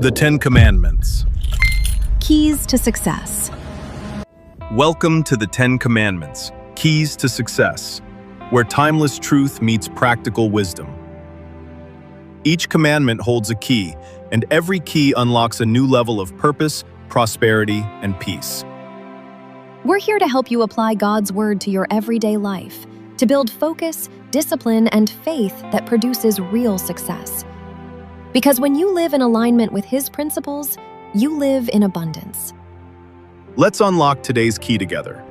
The Ten Commandments. Keys to success. Welcome to the Ten Commandments, Keys to Success, where timeless truth meets practical wisdom. Each commandment holds a key, and every key unlocks a new level of purpose, prosperity, and peace. We're here to help you apply God's word to your everyday life, to build focus, discipline, and faith that produces real success. Because when you live in alignment with His principles, you live in abundance. Let's unlock today's key together.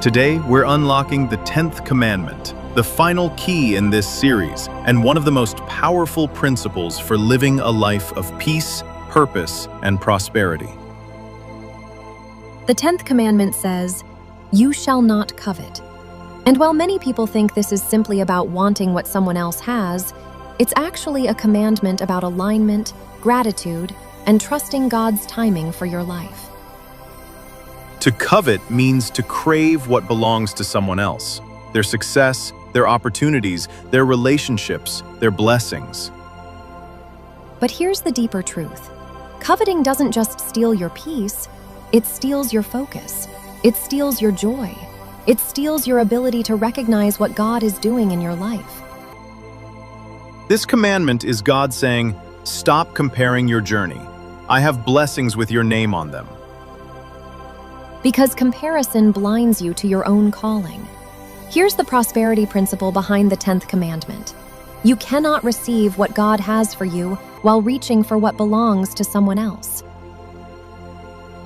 Today, we're unlocking the 10th commandment, the final key in this series, and one of the most powerful principles for living a life of peace, purpose, and prosperity. The 10th commandment says, "You shall not covet." And while many people think this is simply about wanting what someone else has, it's actually a commandment about alignment, gratitude, and trusting God's timing for your life. To covet means to crave what belongs to someone else, their success, their opportunities, their relationships, their blessings. But here's the deeper truth. Coveting doesn't just steal your peace, it steals your focus. It steals your joy. It steals your ability to recognize what God is doing in your life. This commandment is God saying, stop comparing your journey. I have blessings with your name on them. Because comparison blinds you to your own calling. Here's the prosperity principle behind the 10th commandment. You cannot receive what God has for you while reaching for what belongs to someone else.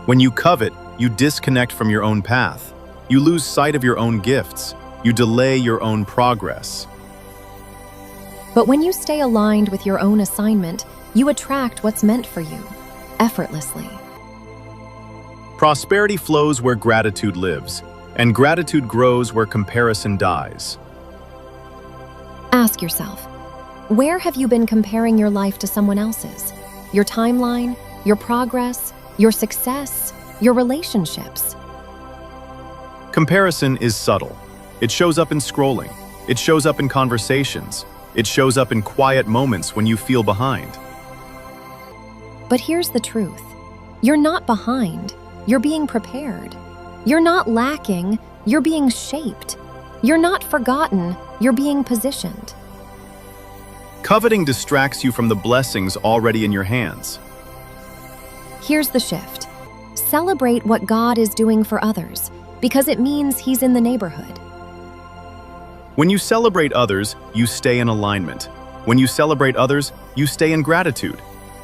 When you covet, you disconnect from your own path. You lose sight of your own gifts. You delay your own progress. But when you stay aligned with your own assignment, you attract what's meant for you, effortlessly. Prosperity flows where gratitude lives, and gratitude grows where comparison dies. Ask yourself, where have you been comparing your life to someone else's? Your timeline, your progress, your success, your relationships? Comparison is subtle. It shows up in scrolling. It shows up in conversations. It shows up in quiet moments when you feel behind. But here's the truth. You're not behind. You're being prepared. You're not lacking. You're being shaped. You're not forgotten. You're being positioned. Coveting distracts you from the blessings already in your hands. Here's the shift. Celebrate what God is doing for others, because it means He's in the neighborhood. When you celebrate others, you stay in alignment. When you celebrate others, you stay in gratitude.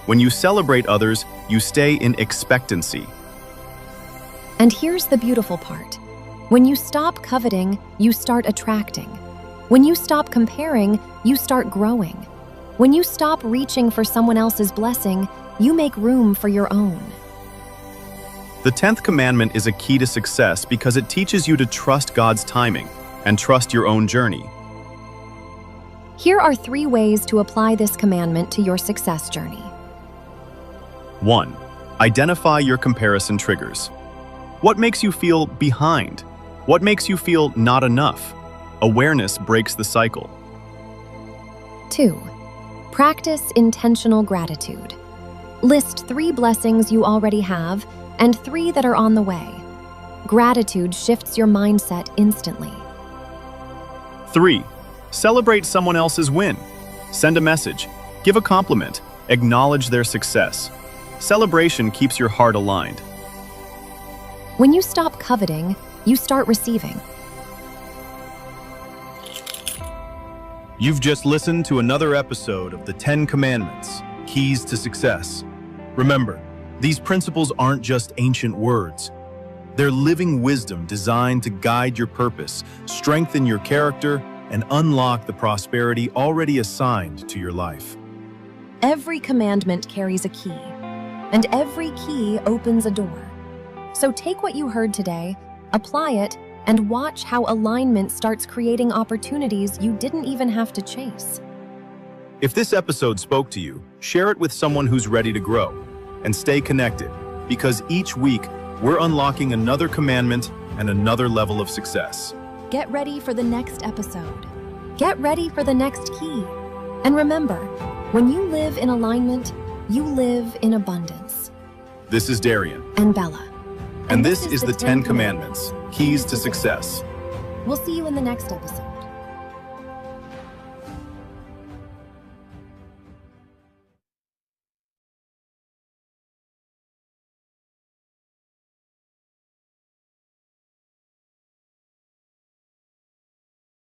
When you celebrate others, you stay in expectancy. And here's the beautiful part. When you stop coveting, you start attracting. When you stop comparing, you start growing. When you stop reaching for someone else's blessing, you make room for your own. The 10th commandment is a key to success because it teaches you to trust God's timing and trust your own journey. Here are 3 ways to apply this commandment to your success journey. 1. Identify your comparison triggers. What makes you feel behind? What makes you feel not enough? Awareness breaks the cycle. 2. Practice intentional gratitude. List 3 blessings you already have and 3 that are on the way. Gratitude shifts your mindset instantly. 3. Celebrate someone else's win. Send a message, give a compliment, acknowledge their success. Celebration keeps your heart aligned. When you stop coveting, you start receiving. You've just listened to another episode of the 10 Commandments, Keys to Success. Remember, these principles aren't just ancient words. They're living wisdom designed to guide your purpose, strengthen your character, and unlock the prosperity already assigned to your life. Every commandment carries a key, and every key opens a door. So take what you heard today, apply it, and watch how alignment starts creating opportunities you didn't even have to chase. If this episode spoke to you, share it with someone who's ready to grow, and stay connected, because each week we're unlocking another commandment and another level of success. Get ready for the next episode. Get ready for the next key. And remember, When you live in alignment, you live in abundance. This is Darian. And Bella. And this is the 10 Commandments, Keys to Success. We'll see you in the next episode.